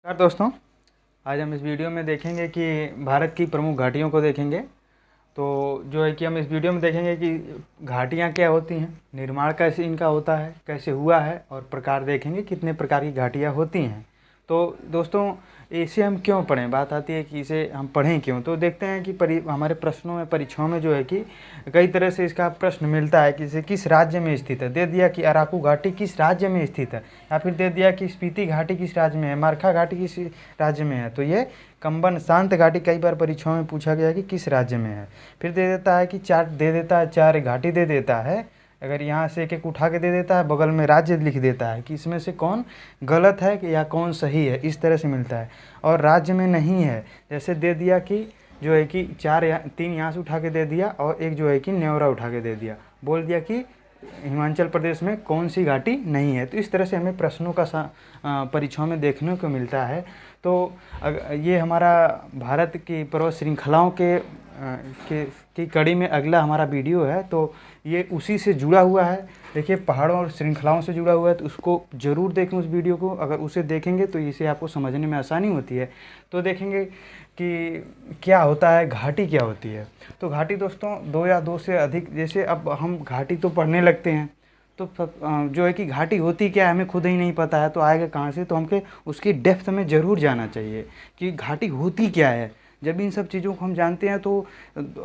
नमस्कार दोस्तों। आज हम इस वीडियो में देखेंगे कि भारत की प्रमुख घाटियों को देखेंगे। तो जो है कि हम इस वीडियो में देखेंगे कि घाटियाँ क्या होती हैं, निर्माण कैसे इनका होता है, कैसे हुआ है और प्रकार देखेंगे कितने प्रकार की घाटियाँ होती हैं। तो दोस्तों इसे हम क्यों पढ़ें, बात आती है कि इसे हम पढ़ें क्यों। तो देखते हैं कि हमारे प्रश्नों में परीक्षाओं में जो है कि कई तरह से इसका प्रश्न मिलता है कि इसे किस राज्य में स्थित है। दे दिया कि अराकू घाटी किस राज्य में स्थित है, या फिर दे दिया कि स्पीति घाटी किस राज्य में है, मारखा घाटी किस राज्य में है। तो ये कंबन शांत घाटी कई बार परीक्षाओं में पूछा गया कि किस राज्य में है। फिर दे देता है कि चार दे देता है, चार घाटी दे देता है। अगर यहाँ से एक एक उठा के दे देता है, बगल में राज्य लिख देता है कि इसमें से कौन गलत है कि या कौन सही है, इस तरह से मिलता है। और राज्य में नहीं है, जैसे दे दिया कि जो है कि तीन यहाँ से उठा के दे दिया और एक जो है कि न्योरा उठा के दे दिया, बोल दिया कि हिमाचल प्रदेश में कौन सी घाटी नहीं है। तो इस तरह से हमें प्रश्नों का परीक्षाओं में देखने को मिलता है। तो ये हमारा भारत की पर्वत श्रृंखलाओं की कड़ी में अगला हमारा वीडियो है। तो ये उसी से जुड़ा हुआ है। देखिए, पहाड़ों और श्रृंखलाओं से जुड़ा हुआ है, तो उसको ज़रूर देखें उस वीडियो को। अगर उसे देखेंगे तो इसे आपको समझने में आसानी होती है। तो देखेंगे कि क्या होता है, घाटी क्या होती है। तो घाटी दोस्तों दो या दो से अधिक, जैसे अब हम घाटी तो पढ़ने लगते हैं तो जो है कि घाटी होती क्या है हमें खुद ही नहीं पता है, तो आएगा कहाँ से। तो हमके उसकी डेप्थ में ज़रूर जाना चाहिए कि घाटी होती क्या है। जब इन सब चीज़ों को हम जानते हैं तो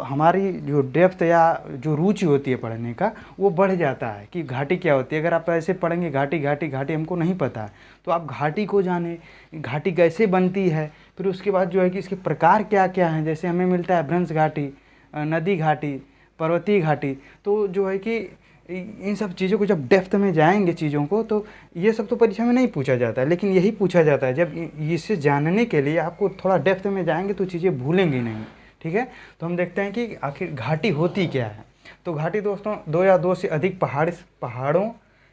हमारी जो डेप्थ या जो रुचि होती है पढ़ने का, वो बढ़ जाता है कि घाटी क्या होती है। अगर आप ऐसे पढ़ेंगे घाटी घाटी घाटी हमको नहीं पता है, तो आप घाटी को जाने, घाटी कैसे बनती है। फिर उसके बाद जो है कि इसके प्रकार क्या क्या हैं। जैसे हमें मिलता है भ्रंश घाटी, नदी घाटी, पर्वतीय घाटी। तो जो है कि इन सब चीज़ों को जब डेप्थ में जाएंगे चीज़ों को, तो ये सब तो परीक्षा में नहीं पूछा जाता है, लेकिन यही पूछा जाता है। जब इसे जानने के लिए आपको थोड़ा डेप्थ में जाएंगे तो चीज़ें भूलेंगे नहीं। ठीक है, तो हम देखते हैं कि आखिर घाटी होती क्या है। तो घाटी दोस्तों दो या दो से अधिक पहाड़ों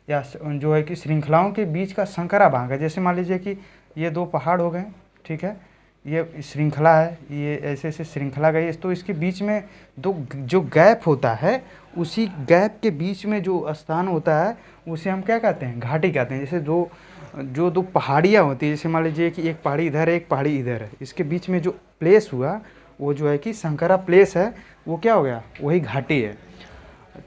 या जो है कि श्रृंखलाओं के बीच का संकरा भाग है। जैसे मान लीजिए कि ये दो पहाड़ हो गए, ठीक है, ये श्रृंखला है, ये ऐसे ऐसे श्रृंखला गई, तो इसके बीच में दो जो गैप होता है, उसी गैप के बीच में जो स्थान होता है उसे हम क्या कहते हैं, घाटी कहते हैं। जैसे दो पहाड़ियाँ होती है, जैसे मान लीजिए कि एक पहाड़ी इधर है, एक पहाड़ी इधर है, इसके बीच में जो प्लेस हुआ वो जो है कि संकरा प्लेस है, वो क्या हो गया, वही घाटी है।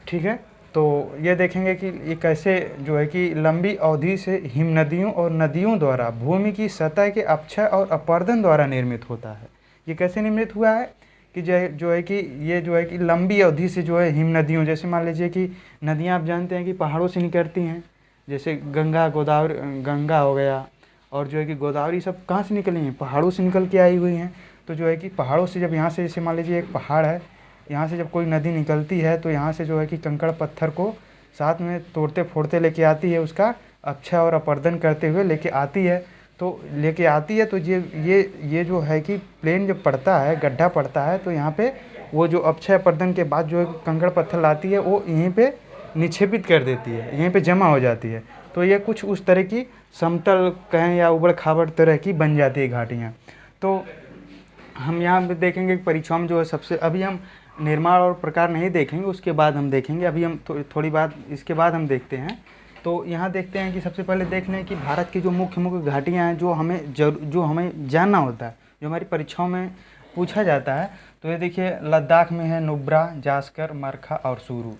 ठीक है, तो ये देखेंगे कि ये कैसे जो है कि लंबी अवधि से हिम नदियों और नदियों द्वारा भूमि की सतह के अपक्षय और अपर्दन द्वारा निर्मित होता है। ये कैसे निर्मित हुआ है कि जो है कि ये जो है कि लंबी अवधि से जो है हिम नदियों, जैसे मान लीजिए कि नदियाँ आप जानते हैं कि पहाड़ों से निकलती हैं, जैसे गंगा गोदावरी, गंगा हो गया, और जो है कि गोदावरी, सब कहाँ से निकली हैं, पहाड़ों से निकल के आई हुई हैं। तो जो है कि पहाड़ों से जब यहाँ से, जैसे मान लीजिए एक पहाड़ है, यहाँ से जब कोई नदी निकलती है तो यहाँ से जो है कि कंकड़ पत्थर को साथ में तोड़ते फोड़ते लेके आती है, उसका अक्षय और अपर्दन करते हुए लेके आती है। तो ये जो है कि प्लेन जब पड़ता है, गड्ढा पड़ता है, तो यहाँ पे वो जो अक्षय अपर्दन के बाद जो है कंकड़ पत्थर लाती है, वो यहीं पे निक्षेपित कर देती है, यहीं पे जमा हो जाती है। तो ये कुछ उस तरह की समतल कहें या उबड़ खाबड़ तरह की बन जाती है घाटियाँ। तो हम यहाँ पे देखेंगे कि परीक्षाओं में जो है सबसे, अभी हम निर्माण और प्रकार नहीं देखेंगे, उसके बाद हम देखेंगे। अभी हम थोड़ी बात इसके बाद हम देखते हैं। तो यहाँ देखते हैं कि सबसे पहले देख लें कि भारत की जो मुख्य मुख्य घाटियाँ हैं, जो हमें जानना होता है, जो हमारी परीक्षाओं में पूछा जाता है। तो ये देखिए, लद्दाख में है नुब्रा, जास्कर, मरखा और सुरू।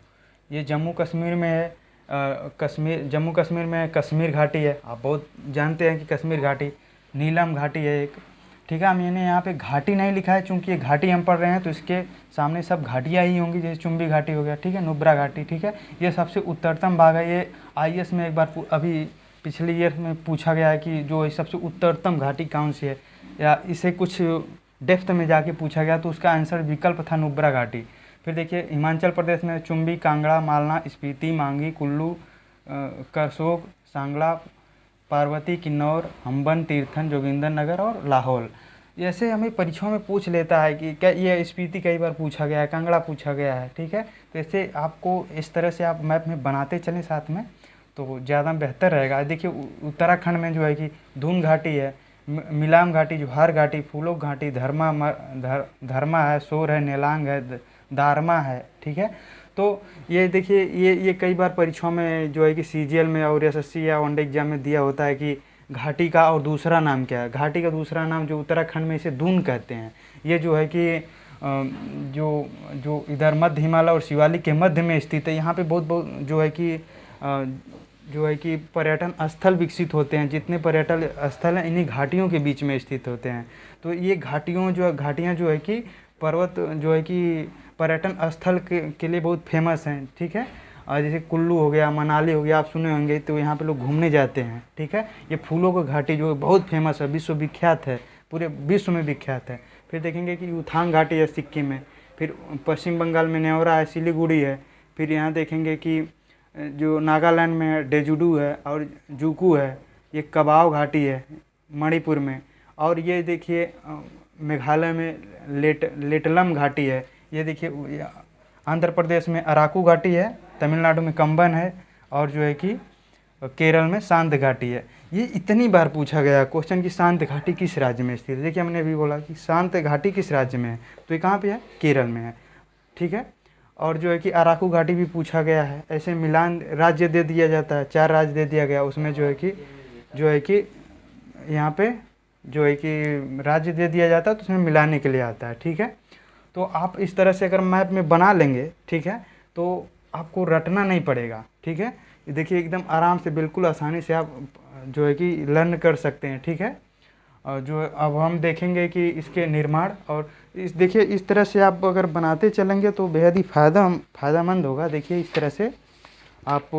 ये जम्मू कश्मीर में है, जम्मू कश्मीर में कश्मीर घाटी है, आप बहुत जानते हैं कि कश्मीर घाटी। नीलम घाटी है एक। ठीक है, मैंने यहाँ पे घाटी नहीं लिखा है, चूँकि ये घाटी हम पढ़ रहे हैं तो इसके सामने सब घाटियाँ ही होंगी, जैसे चुम्बी घाटी हो गया, ठीक है, नुब्रा घाटी, ठीक है। ये सबसे उत्तरतम भाग है। ये आईएएस में एक बार अभी पिछले ईयर में पूछा गया है कि जो सबसे उत्तरतम घाटी कौन सी है, या इसे कुछ डेप्थ में जाके पूछा गया, तो उसका आंसर विकल्प था नुब्रा घाटी। फिर देखिए, हिमाचल प्रदेश में चुम्बी, कांगड़ा, मालना, स्पीति, मांगी, कुल्लू, करसोग, सांगला, पार्वती, किन्नौर, हम्बन, तीर्थन, जोगिंदरनगर और लाहौल। ऐसे हमें परीक्षाओं में पूछ लेता है कि क्या ये स्पीति कई बार पूछा गया है, कांगड़ा पूछा गया है, ठीक है। तो ऐसे आपको इस तरह से आप मैप में बनाते चलें साथ में, तो ज़्यादा बेहतर रहेगा। देखिए, उत्तराखंड में जो है कि धून घाटी है, मिलाम घाटी, जोहार घाटी, फूलों घाटी, धर्मा है, सोर है, नेलांग है, दारमा है, ठीक है। तो ये देखिए, ये कई बार परीक्षाओं में जो है कि सीजीएल में और एसएससी या वनडे एग्जाम में दिया होता है कि घाटी का और दूसरा नाम क्या है। घाटी का दूसरा नाम जो उत्तराखंड में इसे दून कहते हैं। ये जो है कि जो जो इधर मध्य हिमालय और शिवालिक के मध्य में स्थित है। यहाँ पे बहुत बहुत जो है कि पर्यटन स्थल विकसित होते हैं। जितने पर्यटन स्थल हैं इन्हीं घाटियों के बीच में स्थित होते हैं। तो ये घाटियाँ जो है कि पर्वत जो है कि पर्यटन स्थल के लिए बहुत फेमस हैं, ठीक है। और जैसे कुल्लू हो गया, मनाली हो गया, आप सुने होंगे, तो यहाँ पे लोग घूमने जाते हैं, ठीक है। ये फूलों की घाटी जो बहुत फेमस है, विश्व विख्यात है, पूरे विश्व में विख्यात है। फिर देखेंगे कि युथांग घाटी है सिक्किम में। फिर पश्चिम बंगाल में नेवरा है, सिलीगुड़ी है। फिर यहाँ देखेंगे कि जो नागालैंड में है डेजुडू है और जुकू है। ये कबाव घाटी है मणिपुर में। और ये देखिए मेघालय में लेटलम घाटी है। ये देखिए आंध्र प्रदेश में अराकू घाटी है, तमिलनाडु में कंबन है, और जो है कि केरल में शांत घाटी है। ये इतनी बार पूछा गया क्वेश्चन कि शांत घाटी किस राज्य में स्थित है। देखिए हमने अभी बोला कि शांत घाटी किस राज्य में है, तो ये कहाँ पे है, केरल में है, ठीक है। और जो है कि अराकू घाटी भी पूछा गया है। ऐसे मिलान राज्य दे दिया जाता है, 4 राज्य दे दिया गया, उसमें जो है कि यहाँ पे जो है कि राज्य दे दिया जाता है, तो उसमें मिलाने के लिए आता है, ठीक है। तो आप इस तरह से अगर मैप में बना लेंगे, ठीक है, तो आपको रटना नहीं पड़ेगा, ठीक है। ये देखिए एकदम आराम से बिल्कुल आसानी से आप जो है कि लर्न कर सकते हैं, ठीक है। और जो अब हम देखेंगे कि इसके निर्माण और देखिए इस तरह से आप अगर बनाते चलेंगे तो बेहद ही फ़ायदेमंद होगा। देखिए इस तरह से आप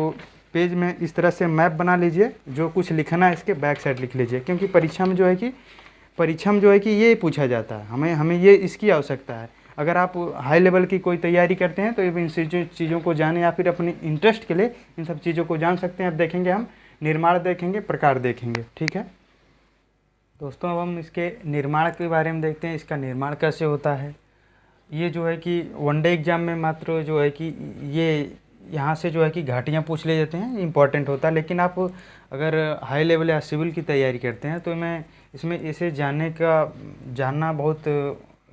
पेज में इस तरह से मैप बना लीजिए। जो कुछ लिखना है इसके बैक साइड लिख लीजिए, क्योंकि परीक्षा में जो है कि ये पूछा जाता है। हमें ये इसकी आवश्यकता है। अगर आप हाई लेवल की कोई तैयारी करते हैं तो इन चीज़ों को जाने, या फिर अपने इंटरेस्ट के लिए इन सब चीज़ों को जान सकते हैं। अब देखेंगे हम निर्माण देखेंगे, प्रकार देखेंगे, ठीक है दोस्तों। अब हम इसके निर्माण के बारे में देखते हैं, इसका निर्माण कैसे होता है। ये जो है कि वनडे एग्ज़ाम में मात्र जो है कि ये यहाँ से जो है कि घाटियाँ पूछ ले जाते हैं, इम्पॉर्टेंट होता है। लेकिन आप अगर हाई लेवल या सिविल की तैयारी करते हैं तो इसमें इसे जानना बहुत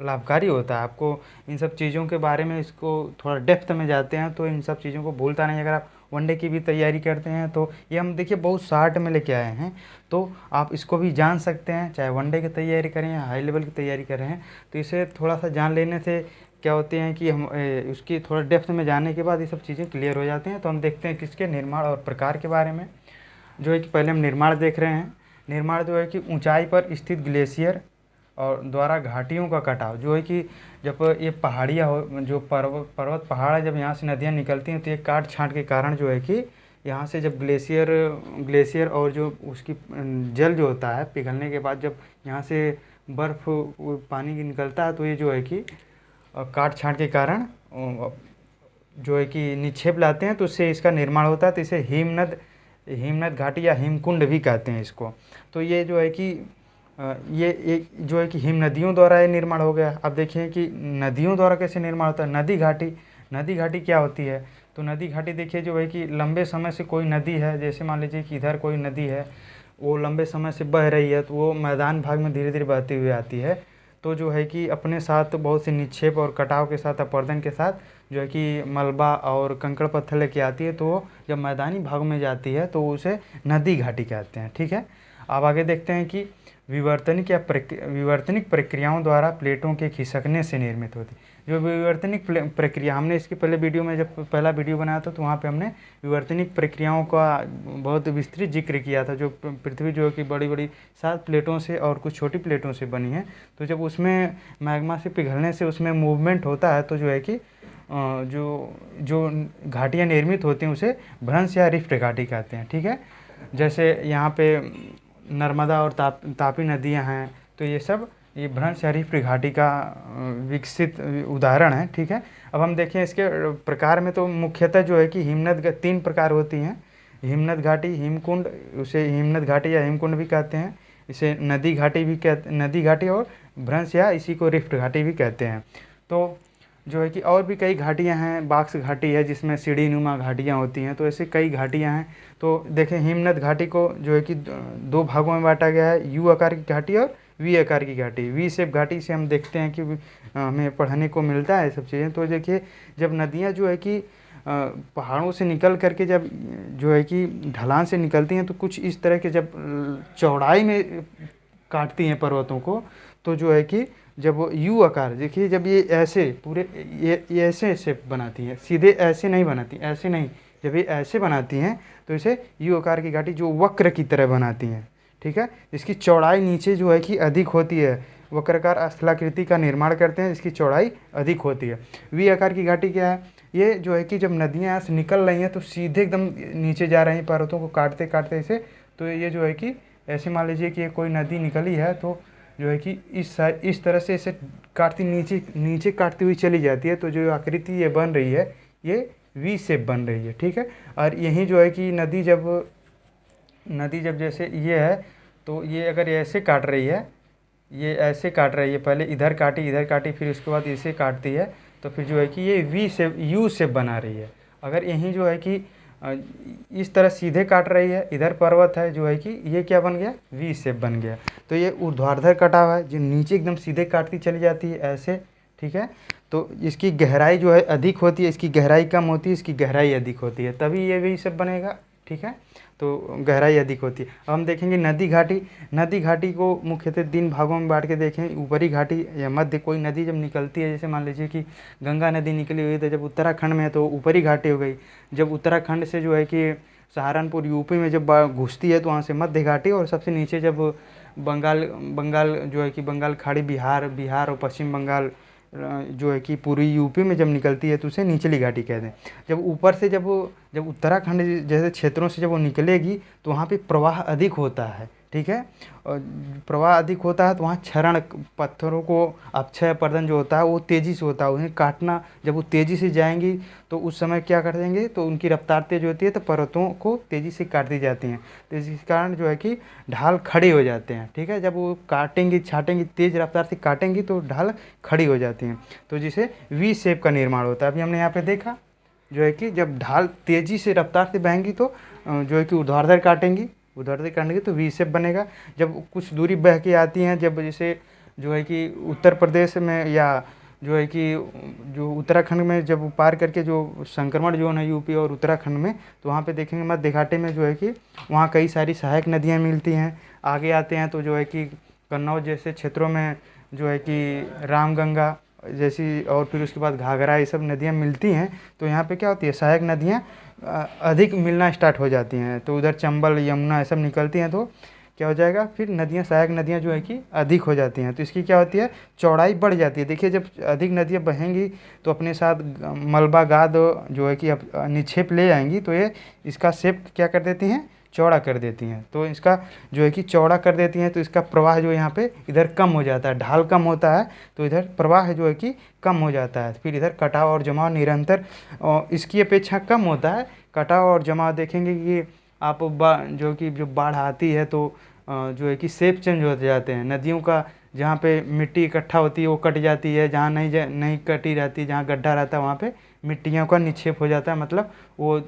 लाभकारी होता है। आपको इन सब चीज़ों के बारे में इसको थोड़ा डेप्थ में जाते हैं तो इन सब चीज़ों को भूलता नहीं। अगर आप वनडे की भी तैयारी करते हैं तो ये हम देखिए बहुत शार्ट में लेके आए हैं, तो आप इसको भी जान सकते हैं, चाहे वनडे की तैयारी करें या हाई लेवल की तैयारी कर रहे हैं। तो इसे थोड़ा सा जान लेने से क्या होते हैं कि हम उसकी थोड़ा डेप्थ में जाने के बाद ये सब चीज़ें क्लियर हो जाती हैं। तो हम देखते हैं किसके निर्माण और प्रकार के बारे में। जो है कि पहले हम निर्माण देख रहे हैं। निर्माण जो है कि ऊंचाई पर स्थित ग्लेशियर और द्वारा घाटियों का कटाव। जो है कि जब ये पहाड़ियाँ हो, जो पर्वत पहाड़ है, जब यहाँ से नदियाँ निकलती हैं तो ये काट छांट के कारण जो है कि यहाँ से जब ग्लेशियर और जो उसकी जल जो होता है पिघलने के बाद जब यहाँ से बर्फ़ पानी निकलता है तो ये जो है कि काट छांट के कारण जो है कि निक्षेप लाते हैं, तो उससे इसका निर्माण होता है। तो इसे हिमनद घाटी या हिमकुंड भी कहते हैं इसको। तो ये जो है कि ये एक जो है कि हिम नदियों द्वारा ये निर्माण हो गया। अब देखिए कि नदियों द्वारा कैसे निर्माण होता है। नदी घाटी क्या होती है, तो नदी घाटी देखिए जो है कि लंबे समय से कोई नदी है, जैसे मान लीजिए कि इधर कोई नदी है, वो लंबे समय से बह रही है, तो वो मैदान भाग में धीरे धीरे बहती हुई आती है। तो जो है कि अपने साथ बहुत से निक्षेप और कटाव के साथ, अपर्दन के साथ जो है कि मलबा और कंकड़ पत्थर लेके आती है। तो जब मैदानी भाग में जाती है तो उसे नदी घाटी कहते हैं, ठीक है। अब आगे देखते हैं कि विवर्तनिक प्रक्रियाओं द्वारा प्लेटों के खिसकने से निर्मित होती। जो विवर्तनिक प्रक्रिया, हमने इसके पहले वीडियो में जब पहला वीडियो बनाया था तो वहाँ पे हमने विवर्तनिक प्रक्रियाओं का बहुत विस्तृत जिक्र किया था। जो पृथ्वी जो है कि बड़ी बड़ी 7 प्लेटों से और कुछ छोटी प्लेटों से बनी है। तो जब उसमें मैग्मा से पिघलने से उसमें मूवमेंट होता है तो जो है कि जो घाटियाँ निर्मित होती हैं उसे भ्रंश या रिफ्ट घाटी कहते हैं, ठीक है। जैसे यहाँ पे नर्मदा और तापी नदियाँ हैं, तो ये भ्रंश या रिफ्ट घाटी का विकसित उदाहरण है, ठीक है। अब हम देखें इसके प्रकार में, तो मुख्यतः जो है कि हिमनद 3 प्रकार होती हैं। हिमनद घाटी, हिमकुंड, उसे हिमनद घाटी या हिमकुंड भी कहते हैं। इसे नदी घाटी और भ्रंश या इसी को रिफ्ट घाटी भी कहते हैं। तो जो है कि और भी कई घाटियां हैं। बाक्स घाटी है जिसमें सीढ़ी नुमा घाटियां होती हैं। तो ऐसे कई घाटियां हैं। तो देखें हिमनद घाटी को जो है कि 2 भागों में बांटा गया है, यू आकार की घाटी और वी आकार की घाटी। वी शेप घाटी से हम देखते हैं कि हमें पढ़ने को मिलता है सब चीज़ें। तो देखिए जब नदियाँ जो है कि पहाड़ों से निकल करके जब जो है कि ढलान से निकलती हैं तो कुछ इस तरह के जब चौड़ाई में काटती हैं पर्वतों को, तो जो है कि जब वो यू आकार, देखिए जब ये ऐसे पूरे ये ऐसे शेप बनाती हैं, सीधे ऐसे नहीं बनाती, ऐसे नहीं, जब ये ऐसे बनाती हैं तो इसे यू आकार की घाटी जो वक्र की तरह बनाती हैं, ठीक है। इसकी चौड़ाई नीचे जो है कि अधिक होती है, वक्राकार स्थलाकृति का निर्माण करते हैं, इसकी चौड़ाई अधिक होती है। वी आकार की घाटी क्या है, ये जो है कि जब नदियाँ यहाँ से निकल रही हैं तो सीधे एकदम नीचे जा रही हैं पर्वतों को काटते काटते इसे, तो ये जो है कि ऐसे मान लीजिए कि कोई नदी निकली है तो जो है कि इस तरह से इसे काटती नीचे नीचे काटती हुई चली जाती है, तो जो आकृति ये बन रही है ये वी शेप बन रही है, ठीक है। और यहीं जो है कि नदी जब जैसे ये है तो ये अगर ऐसे काट रही है, ये ऐसे काट रही है, पहले इधर काटी फिर उसके बाद इसे काटती है, तो फिर जो है कि ये वी शेप यू शेप बना रही है। अगर यहीं जो है कि इस तरह सीधे काट रही है, इधर पर्वत है, जो है कि ये क्या बन गया, वी शेप बन गया। तो ये ऊर्ध्वाधर कटाव है, जो नीचे एकदम सीधे काटती चली जाती है ऐसे, ठीक है। तो इसकी गहराई जो है अधिक होती है, इसकी गहराई कम होती है, इसकी गहराई अधिक होती है, तभी ये वी शेप बनेगा, ठीक है। तो गहराई अधिक होती है। अब हम देखेंगे नदी घाटी को मुख्यतः 3 भागों में बांट के देखें, ऊपरी घाटी या मध्य। कोई नदी जब निकलती है, जैसे मान लीजिए कि गंगा नदी निकली हुई, तो जब उत्तराखंड में है तो ऊपरी घाटी हो गई। जब उत्तराखंड से जो है कि सहारनपुर यूपी में जब घुसती है तो वहाँ से मध्य घाटी, और सबसे नीचे जब बंगाल जो है कि बंगाल खाड़ी, बिहार और पश्चिम बंगाल जो है कि पूरी यूपी में जब निकलती है तो उसे निचली घाटी कहते हैं। जब ऊपर से जब उत्तराखंड जैसे क्षेत्रों से जब वो निकलेगी तो वहाँ पे प्रवाह अधिक होता है, ठीक है। और प्रवाह अधिक होता है तो वहाँ क्षरण, पत्थरों को अपक्षय अपरदन जो होता है वो तेज़ी से होता है, उन्हें काटना, जब वो तेज़ी से जाएंगी तो उस समय क्या कर देंगे, तो उनकी रफ्तार तेज होती है तो पर्वतों को तेज़ी से काटती जाती हैं, तो इस कारण जो है कि ढाल खड़े हो जाते हैं, ठीक है। जब वो काटेंगी छाटेंगी, तेज़ रफ्तार से काटेंगी तो ढाल खड़ी हो जाती हैं, तो जिसे वी शेप का निर्माण होता है। अभी हमने यहाँ पे देखा जो है कि जब ढाल तेज़ी से रफ्तार से बहेंगी तो जो है कि ऊर्ध्वाधर काटेंगी तो वी शेप बनेगा। जब कुछ दूरी बह के आती हैं, जब जैसे जो है कि उत्तर प्रदेश में या जो है कि जो उत्तराखंड में जब पार करके जो संक्रमण जोन है यूपी और उत्तराखंड में, तो वहाँ पे देखेंगे मध्य घाटी में जो है कि वहाँ कई सारी सहायक नदियाँ मिलती हैं। आगे आते हैं तो जो है कि कन्नौज जैसे क्षेत्रों में जो है कि रामगंगा जैसी, और फिर उसके बाद घाघरा, ये सब नदियाँ मिलती हैं। तो यहाँ पे क्या होती है, सहायक नदियाँ अधिक मिलना स्टार्ट हो जाती हैं, तो उधर चंबल, यमुना ये सब निकलती हैं, तो क्या हो जाएगा, फिर नदियाँ, सहायक नदियाँ जो है कि अधिक हो जाती हैं, तो इसकी क्या होती है, चौड़ाई बढ़ जाती है। देखिए जब अधिक नदियाँ बहेंगी तो अपने साथ मलबा गाद जो है कि निक्षेप ले आएंगी, तो ये इसका शेप क्या कर देती हैं, चौड़ा कर देती हैं। तो इसका जो है कि चौड़ा कर देती हैं, तो इसका प्रवाह जो यहाँ पे इधर कम हो जाता है, ढाल कम होता है तो इधर प्रवाह जो है कि कम हो जाता है। फिर इधर कटाव और जमाव निरंतर इसकी अपेक्षा कम होता है। कटाव और जमाव देखेंगे कि आप जो बाढ़ आती है तो जो है कि शेप चेंज होते जाते हैं नदियों का। जहाँ पे मिट्टी इकट्ठा होती है वो कट जाती है, जहाँ नहीं कटी रहती, जहाँ गड्ढा रहता है वहाँ पे मिट्टियों का निक्षेप हो जाता है, मतलब वो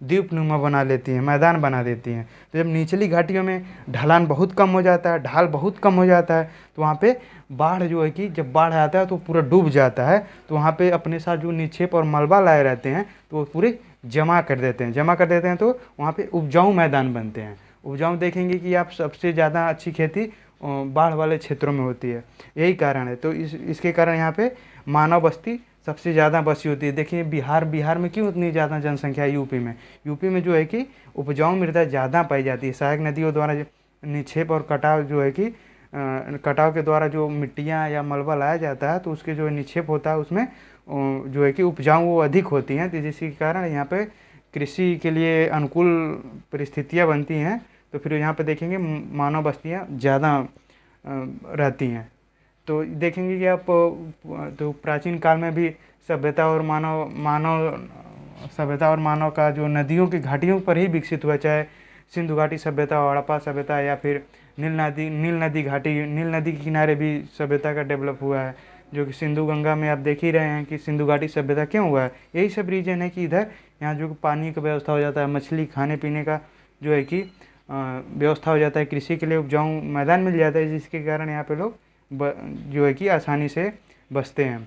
द्वीपनुमा बना लेती हैं, मैदान बना देती हैं। तो जब निचली घाटियों में ढलान बहुत कम हो जाता है, ढाल बहुत कम हो जाता है, तो वहाँ पे बाढ़ जो है कि जब बाढ़ आता है तो पूरा डूब जाता है, तो वहाँ पे अपने साथ जो निक्षेप और मलबा लाए रहते हैं तो वो पूरे जमा कर देते हैं, तो वहाँ पे उपजाऊ मैदान बनते हैं। उपजाऊ देखेंगे कि आप सबसे ज़्यादा अच्छी खेती बाढ़ वाले क्षेत्रों में होती है, यही कारण है। तो इसके कारण यहाँ पे मानव बस्ती सबसे ज़्यादा बसी होती है। देखिए बिहार में क्यों उतनी ज़्यादा जनसंख्या है, यूपी में जो है कि उपजाऊ मृदा ज़्यादा पाई जाती है। सहायक नदियों द्वारा निक्षेप और कटाव जो है कि कटाव के द्वारा जो मिट्टियाँ या मलबा लाया जाता है तो उसके जो निक्षेप होता है उसमें जो है कि उपजाऊ वो अधिक होती हैं, तो जिसके कारण यहाँ पे कृषि के लिए अनुकूल परिस्थितियाँ बनती हैं। तो फिर यहाँ पे देखेंगे मानव बस्तियाँ ज़्यादा रहती हैं। तो देखेंगे कि आप तो प्राचीन काल में भी सभ्यता और मानव का जो नदियों की घाटियों पर ही विकसित हुआ, चाहे सिंधु घाटी सभ्यता, हड़प्पा सभ्यता, या फिर नील नदी के किनारे भी सभ्यता का डेवलप हुआ है। जो कि सिंधु गंगा में आप देख ही रहे हैं कि सिंधु घाटी सभ्यता क्यों हुआ है, यही सब रीजन है कि इधर यहाँ जो पानी का व्यवस्था हो जाता है, मछली खाने पीने का जो है कि व्यवस्था हो जाता है, कृषि के लिए उपजाऊ मैदान मिल जाता है, जिसके कारण यहाँ पे लोग जो है कि आसानी से बसते हैं।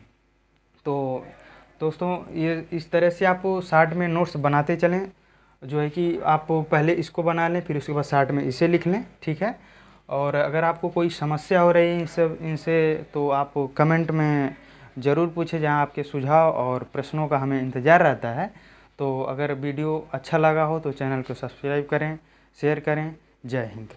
तो दोस्तों ये इस तरह से आप शार्ट में नोट्स बनाते चलें, जो है कि आप पहले इसको बना लें, फिर उसके बाद शार्ट में इसे लिख लें, ठीक है। और अगर आपको कोई समस्या हो रही है इनसे तो आप कमेंट में ज़रूर पूछें, जहां आपके सुझाव और प्रश्नों का हमें इंतज़ार रहता है। तो अगर वीडियो अच्छा लगा हो तो चैनल को सब्सक्राइब करें, शेयर करें। जय हिंद।